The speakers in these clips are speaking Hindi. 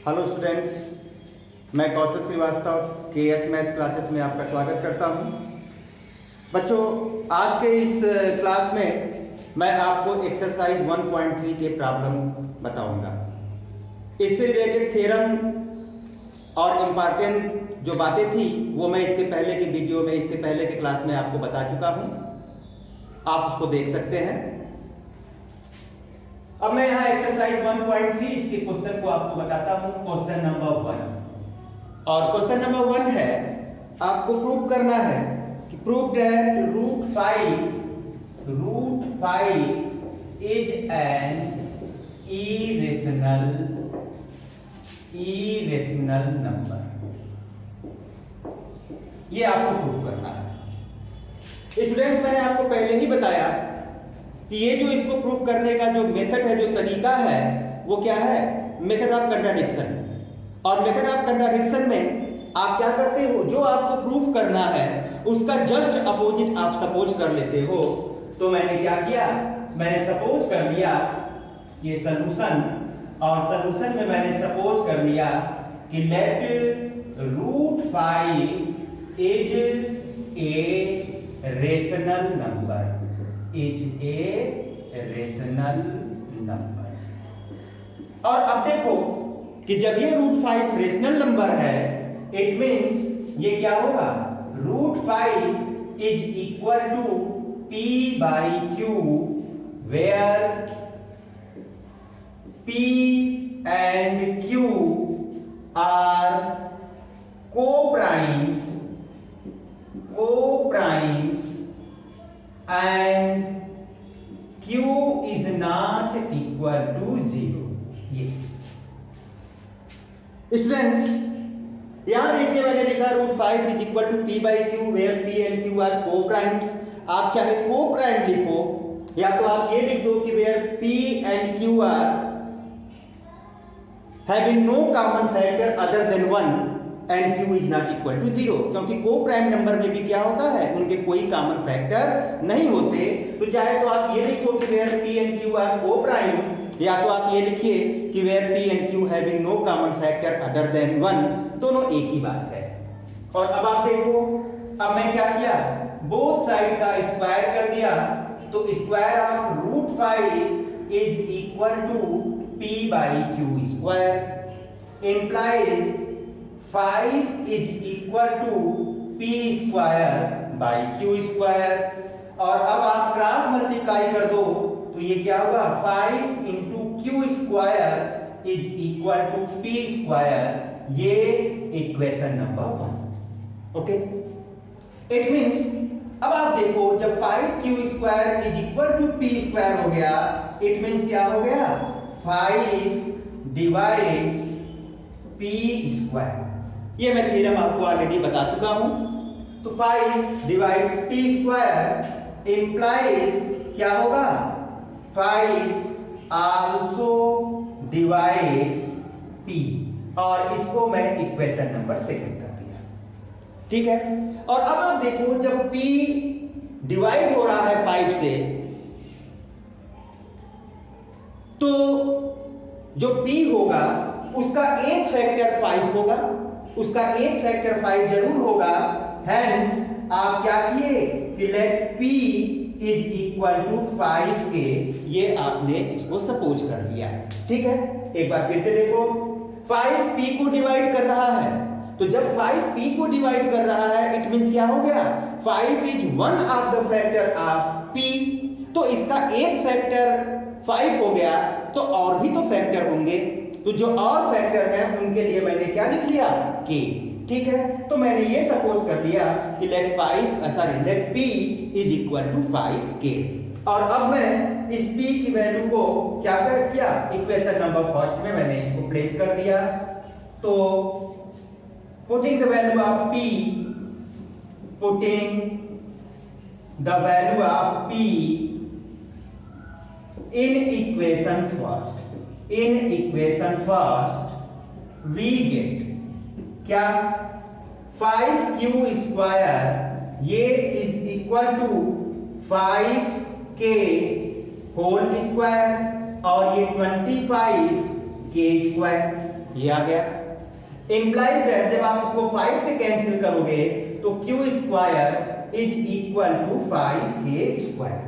हेलो स्टूडेंट्स, मैं कौशल श्रीवास्तव केएस मैथ्स क्लासेस में आपका स्वागत करता हूं। बच्चों, आज के इस क्लास में मैं आपको एक्सरसाइज 1.3 के प्रॉब्लम बताऊंगा। इससे रिलेटेड थ्योरम और इम्पॉर्टेंट जो बातें थी वो मैं इसके पहले के वीडियो में, इसके पहले के क्लास में आपको बता चुका हूं। आप उसको देख सकते हैं। अब मैं यहाँ एक्सरसाइज 1.3 इसके क्वेश्चन को आपको बताता हूं। क्वेश्चन नंबर 1 और क्वेश्चन नंबर 1 है, आपको प्रूव करना है कि prove that root 5 is an irrational number. ये आपको प्रूव करना है। स्टूडेंट्स, मैंने आपको पहले ही बताया कि ये जो इसको प्रूव करने का जो मेथड है, जो तरीका है, वो क्या है? Method of contradiction. और मेथड ऑफ कंट्राडिक्शन में आप क्या करते हो, जो आपको प्रूव करना है उसका जस्ट अपोजिट आप सपोज कर लेते हो। तो मैंने क्या किया, मैंने सपोज कर लिया ये सॉल्यूशन, और सॉल्यूशन में मैंने सपोज कर लिया कि let root 5 is a rational number, is a rational number. और अब देखो कि जब ये रूट 5 रेशनल नंबर है, इट मींस ये क्या होगा, root 5 is equal to p by q, where p and q are co-primes and q is not equal to 0। ये स्टूडेंट्स, यहां देखिए मैंने लिखा root 5 is equal to p by q where p and q are coprimes. आप चाहे को-प्राइम लिखो या तो आप ये लिख दो कि where p and q are having no common factor other than 1 and q is not equal to 0, क्योंकि को-प्राइम नंबर में भी क्या होता है, उनके कोई कॉमन फैक्टर नहीं होते। तो चाहे तो आप ये लिखो कि where p and q are coprime, या तो आप ये लिखिए कि where p and q having no common factor other than 1, दोनों एक ही बात है। और अब आप देखो, अब मैं क्या किया, बोथ साइड का स्क्वायर कर दिया। तो square of root 5 is equal to p by q square implies 5 is equal to p square by q square. और अब आप क्रॉस मल्टीप्लाई कर दो तो ये क्या होगा, 5 into Q square is equal to p square. ये equation number 1। Okay, it means अब आप देखो, जब 5q square is equal to p square हो गया, इट मींस क्या हो गया, 5 डिवाइड्स p स्क्वायर। ये मैं थ्योरम आपको ऑलरेडी बता चुका हूं। तो 5 डिवाइड्स p स्क्वायर इंप्लाइज क्या होगा, 5 आल्सो डिवाइड्स p, और इसको मैं इक्वेशन नंबर 2 कर दिया। ठीक है, और अब आप देखो, जब p डिवाइड हो रहा है 5 से, तो जो p होगा उसका एक फैक्टर 5 होगा, उसका एक फैक्टर 5 जरूर होगा। हेंस आप क्या किए कि let p is equal to 5 k, ये आपने इसको सपोज कर लिया। ठीक है, एक बार फिर से देखो, 5 p को डिवाइड कर रहा है, तो जब 5 p को डिवाइड कर रहा है, इट मींस क्या हो गया, 5 is one of the factor of p। तो इसका एक फैक्टर 5 हो गया, तो और भी तो फैक्टर होंगे, तो जो और फैक्टर हैं उनके लिए मैंने क्या लिख लिया, k। ठीक है, तो मैंने ये सपोज कर लिया कि let p is equal to 5k। और अब मैं इस p की वैल्यू को क्या कर किया, इक्वेशन नंबर 1 में मैंने इसको प्लेस कर दिया। तो putting the value of p in equation first, we get क्या, 5q स्क्वायर ये is equal to 5k whole square और ये 25 के स्क्वायर। ये आ गया। इंप्लाइज दैट जब आप इसको 5 से कैंसिल करोगे तो q square is equal to 5k square.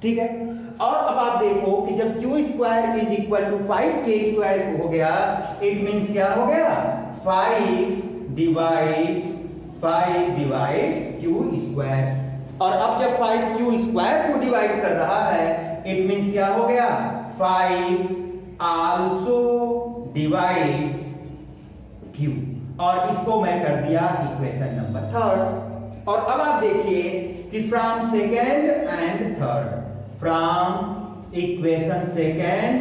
ठीक है, और अब आप देखो कि जब q square is equal to 5k square हो गया, इट मींस क्या हो गया, 5 डिवाइड्स क्यू स्क्वायर। और अब जब 5q स्क्वायर को डिवाइड कर रहा है, इट मींस क्या हो गया, 5 आल्सो डिवाइड्स q। और इसको मैं कर दिया इक्वेशन नंबर 3। और अब आप देखिए कि from second and third, from equation second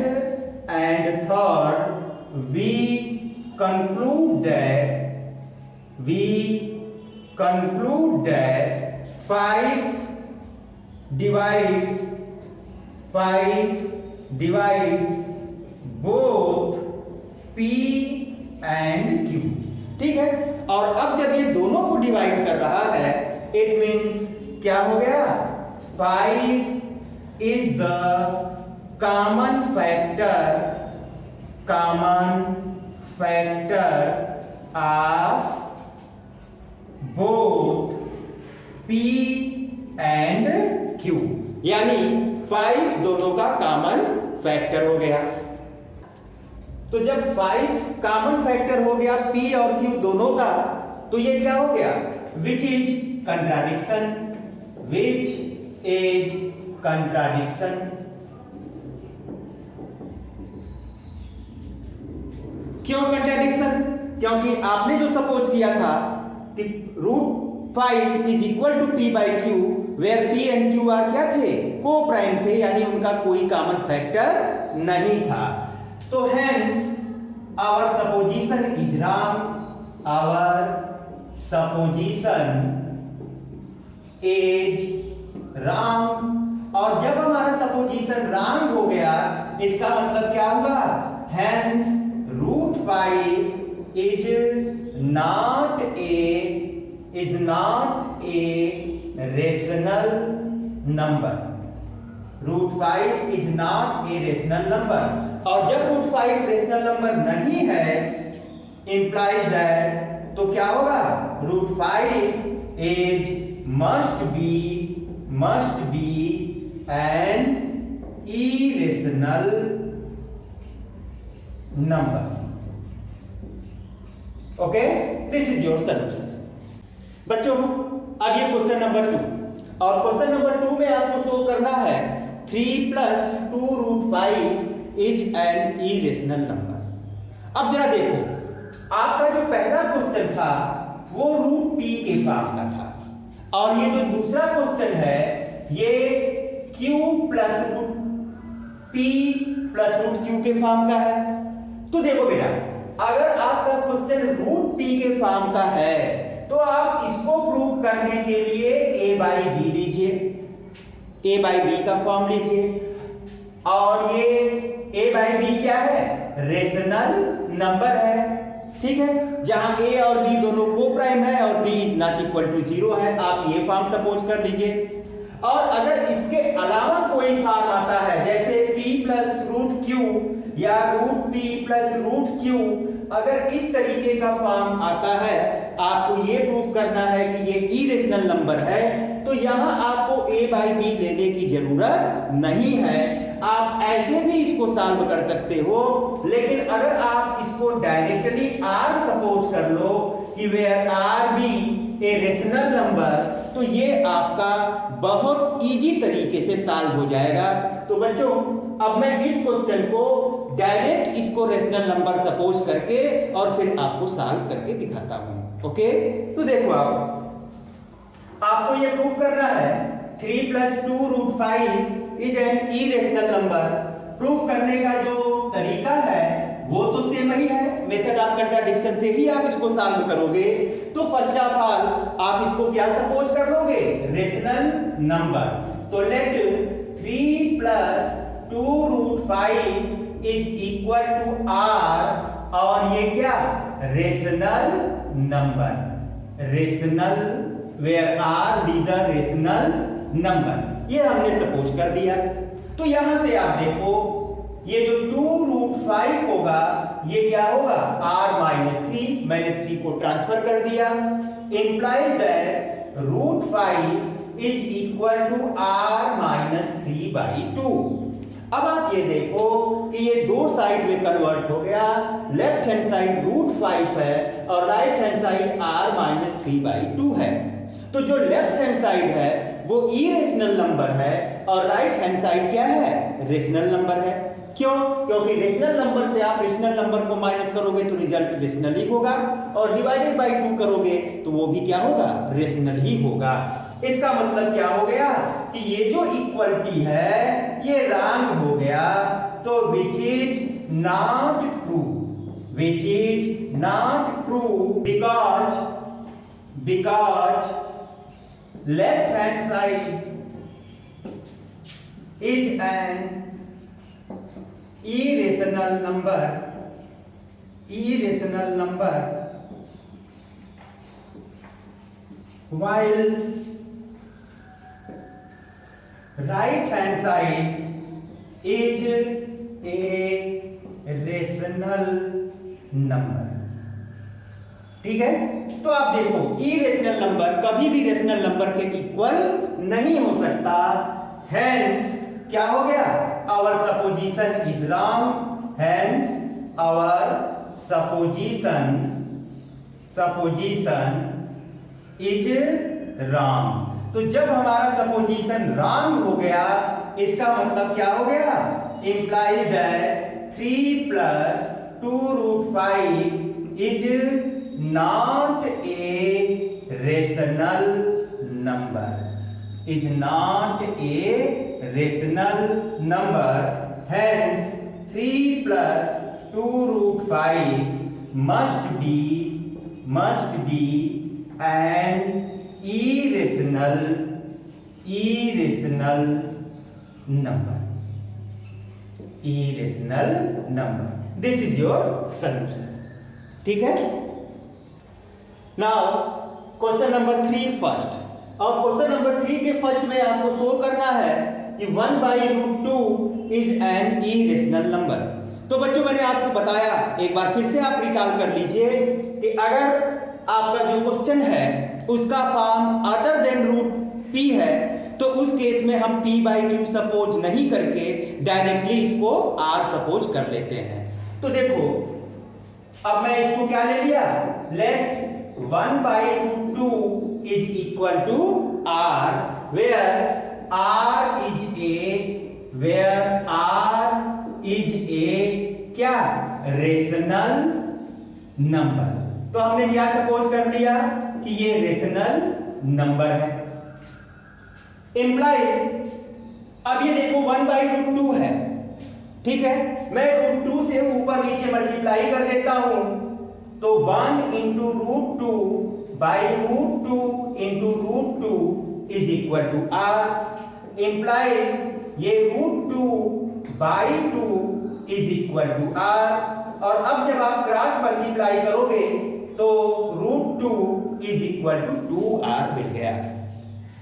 and third we conclude that 5 divides both p and q। ठीक है, और अब जब ये दोनों को डिवाइड कर रहा है, इट मींस क्या हो गया, 5 is the common factor of both p and q, यानी 5 दोनों का कॉमन फैक्टर हो गया। तो जब 5 कॉमन फैक्टर हो गया p और q दोनों का, तो ये क्या हो गया, विच इज कंट्राडिक्शन। क्यों कंट्राडिक्शन? क्योंकि आपने जो सपोज किया था कि √5 is equal to p by q, where p and q are क्या थे, को प्राइम थे, यानी उनका कोई कॉमन फैक्टर नहीं था। तो hence our supposition is wrong, और जब हमारा सपोजिशन रॉन्ग हो गया, इसका मतलब क्या हुआ, hence √5 is not a rational number। √5 is not a rational number, और जब √5 रेशनल नंबर नहीं है, implies that, तो क्या होगा, √5 is must be an irrational number। Okay, this is your solution. बच्चों, अब ये क्वेश्चन नंबर 2, और क्वेश्चन नंबर 2 में आपको शो करना है 3 + 2√5 इज एन इरेशनल नंबर। अब जरा देखो, आपका जो पहला क्वेश्चन था वो √p के फॉर्म का था, और ये जो दूसरा क्वेश्चन है ये q + √p + √q के फॉर्म का है। तो देखो बेटा, अगर आपका क्वेश्चन √p के फॉर्म का है, तो आप इसको प्रूव करने के लिए a/b लीजिए, a/b का फॉर्म लीजिए, और ये a/b क्या है, रेशनल नंबर है। ठीक है, जहां a और b दोनों को प्राइम है और b is not equal to 0 है, आप ये फॉर्म सपोज कर लीजिए। और अगर इसके अलावा कोई फॉर्म आता है, जैसे p + √q या √p + √q, अगर इस तरीके का फॉर्म आता है, आपको ये प्रूव करना है कि ये इरेशनल नंबर है, तो यहां आपको a/b लेने की जरूरत नहीं है, आप ऐसे भी इसको सॉल्व कर सकते हो। लेकिन अगर आप इसको डायरेक्टली r सपोज कर लो कि वेयर r भी ए रेशनल नंबर, तो ये आपका बहुत इजी तरीके से सॉल्व हो जाएगा। तो बच्चों, अब मैं इस क्वेश्चन को डायरेक्ट इसको रेशनल नंबर सपोज करके और फिर आपको सॉल्व करके दिखाता हूं। ओके, तो देखो, आपको ये प्रूव करना है 3 + 2√5 is an irrational number. Prove करने का जो तरीका है वो तो सेम ही है, मेथड ऑफ कंट्राडिक्शन से ही आप इसको सॉल्व करोगे। तो फर्स्ट ऑफ ऑल आप इसको क्या सपोज कर लोगे, रेशनल नंबर। तो let 3 + 2√5 is equal to r, और ये क्या, rational number, rational where r be the rational number, ये हमने सपोज कर दिया। तो यहां से आप देखो, ये जो 2√5 होगा ये क्या होगा r-3, मैंने 3 को ट्रांसफर कर दिया, implies that √5 is equal to r-3/2। अब आप ये देखो कि ये दो साइड में कन्वर्ट हो गया, लेफ्ट हैंड साइड √5 है और राइट हैंड साइड r-3/2 है। तो जो लेफ्ट हैंड साइड है वो इरेशनल नंबर है और राइट हैंड साइड क्या है, रेशनल नंबर है। क्यों? क्योंकि रेशनल नंबर से आप रेशनल नंबर को माइनस करोगे तो रिजल्ट रेशनल ही होगा, और डिवाइडेड बाय 2 करोगे तो वो भी क्या होगा, रेशनल ही होगा। इसका मतलब क्या हो गया कि ये जो इक्वलिटी है ये रॉन्ग हो गया, तो विच is not true, which is not true because left hand side is an irrational number while right hand side is a rational number। ठीक है, तो आप देखो इरेशनल नंबर कभी भी रेशनल नंबर के इक्वल नहीं हो सकता, hence क्या हो गया, our supposition is wrong, hence our supposition is wrong। तो जब हमारा सपोजिशन रॉन्ग हो गया इसका मतलब क्या हो गया, implies that 3 + 2√5 is not a rational number, is not a rational number, hence 3 + 2√5 must be an irrational number। This is your solution। ठीक है। नाउ क्वेश्चन नंबर 3 फर्स्ट, और क्वेश्चन नंबर 3 के फर्स्ट में आपको शो करना है कि 1/√2 इज एन इरेशनल नंबर। तो बच्चों मैंने आपको बताया, एक बार फिर से आप रिकॉल कर लीजिए कि अगर आपका जो क्वेश्चन है उसका फॉर्म अदर देन √p है तो उस केस में हम p/q सपोज नहीं करके डायरेक्टली इसको r सपोज कर लेते हैं। तो देखो अब मैं इसको क्या ले लिया, late 1/√2 is equal to r, where r is a क्या, रेशनल नंबर। तो हमने क्या सपोज कर लिया कि ये रेशनल नंबर है, इंप्लाइज। अब ये देखो 1/√2 है, ठीक है, मैं √2 से ऊपर नीचे मल्टीप्लाई कर देता हूं, तो 1 × √2/√2 × √2 is equal to r, implies ये √2/2 is equal to r। और अब जब आप क्रॉस मल्टीप्लाई करोगे तो √2 is equal to 2r मिल गया।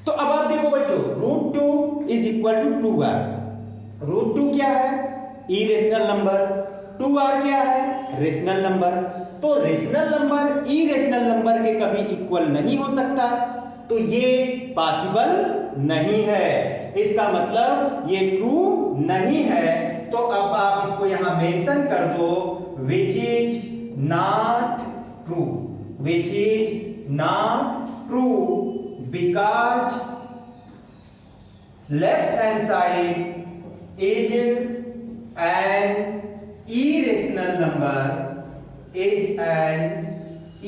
तो अब आप देखो बच्चों, √2 is equal to 2r, √2 क्या है, इरेशनल नंबर, 2r क्या है, रेशनल नंबर। तो रेशनल नंबर इरेशनल नंबर के कभी इक्वल नहीं हो सकता, तो ये पॉसिबल नहीं है, इसका मतलब ये ट्रू नहीं है। तो अब आप इसको यहां मेंशन कर दो, विच is not true, which is not true because left hand side is an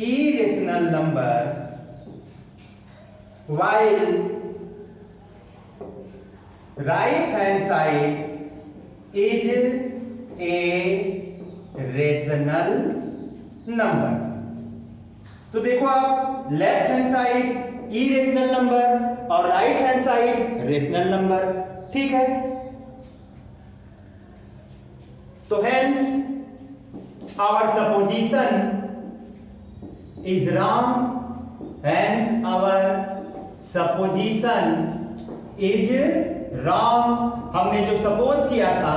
irrational number while right hand side is a rational number। तो देखो आप, left hand side irrational number और right hand side rational number, ठीक है। तो hence our supposition is wrong, hence our supposition is wrong। हमने जो सपोज किया था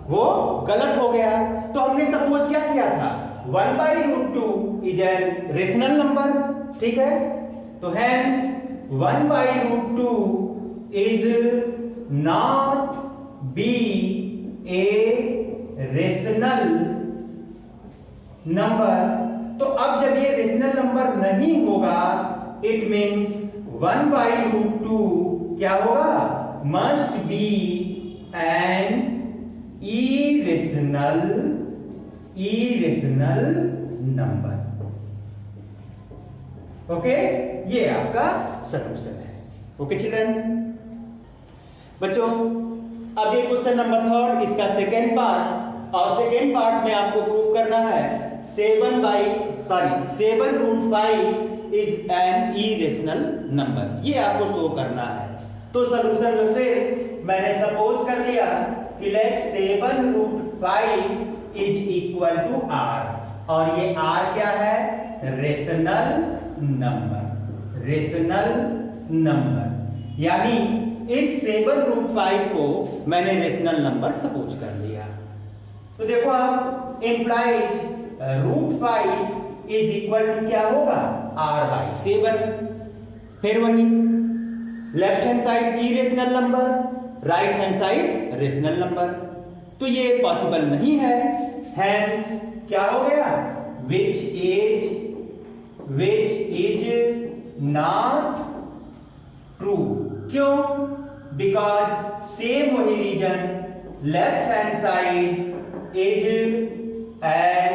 वो गलत हो गया। तो तो हमने सपोज क्या किया था, 1/√2 इज एन रेशनल नंबर, ठीक है। तो hence 1/√2 is not be A rational number. तो अब जब ये रेशनल नंबर नहीं होगा, इट मीन्स 1/√2 क्या होगा, must be an irrational number. Okay, ये आपका सॉल्यूशन है। ओके चिल्ड्रन, बच्चों अब ये क्वेश्चन नंबर 3, इसका सेकेंड पार्ट, और सेकेंड पार्ट में आपको प्रूव करना है 7/5 इज एन इरेशनल नंबर, ये आपको शो करना है। तो सॉल्यूशन में फिर मैंने सपोज कर लिया कि let 7/5 is equal to r, और ये आर क्या है, रेशनल नंबर, रेशनल नंबर, यानी इस 7/5 को मैंने रेशनल नंबर सपोज कर लिया। तो देखो आप, इंप्लाइड √5 इज इक्वल टू क्या होगा, r/7। फिर वही left hand side irrational number, right hand side rational number, तो ये पॉसिबल नहीं है। हेंस क्या हो गया, विच इज नॉट ट्रू। क्यों, बिकॉज सेम वही reason, left hand side is an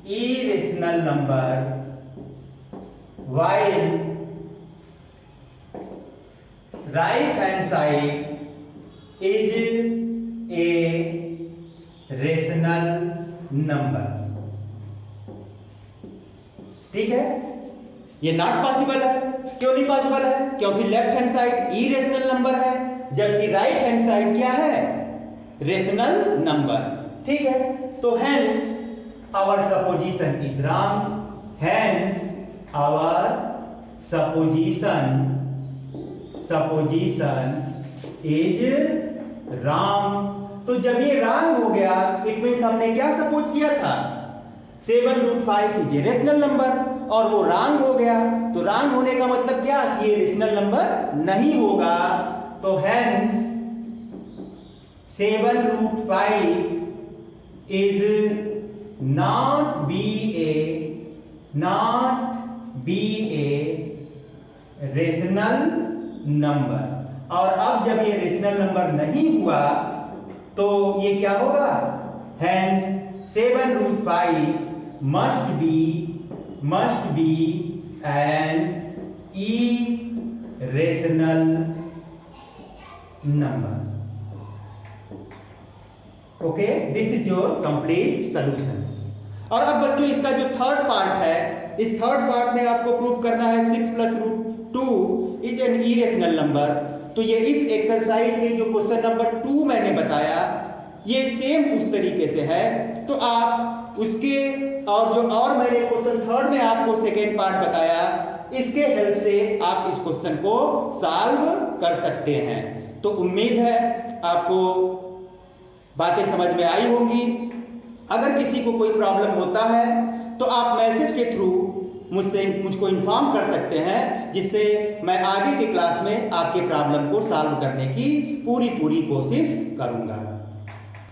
irrational number while right hand side is a rational number। ठीक है, ये नॉट पॉसिबल है। क्यों नहीं पॉसिबल है, क्योंकि left hand side irrational number है, जबकि राइट हैंड साइड क्या है, रेशनल नंबर। ठीक है, तो hence our supposition is wrong, hence our supposition is wrong. तो जब ये रॉन्ग हो गया, इट मींस हमने क्या सपोज किया था, 7/5 इज ए रेशनल नंबर, और वो रॉन्ग हो गया। तो रॉन्ग होने का मतलब क्या, कि ये रेशनल नंबर नहीं होगा। तो hence 7/5 is not be a rational number। और अब जब ये रेशनल नंबर नहीं हुआ, तो ये क्या होगा, hence 7/5 must be an irrational number। Okay, this is your complete solution. और अब बच्चों इसका जो थर्ड पार्ट है, इस थर्ड पार्ट में आपको प्रूव करना है 6 + √2 इज एन इरेशनल नंबर। तो ये इस एक्सरसाइज में जो क्वेश्चन नंबर 2 मैंने बताया, ये सेम उस तरीके से है। तो आप उसके और मैंने क्वेश्चन थर्ड में आपको सेकेंड पार्ट बताया, इसके हेल्प से आप इस क्वेश्चन को सॉल्व कर सकते हैं। तो उम्मीद है आपको बातें समझ में आई होंगी। अगर किसी को कोई प्रॉब्लम होता है तो आप मैसेज के थ्रू मुझको इन्फॉर्म कर सकते हैं, जिससे मैं आगे के क्लास में आपके प्रॉब्लम को सॉल्व करने की पूरी कोशिश करूंगा।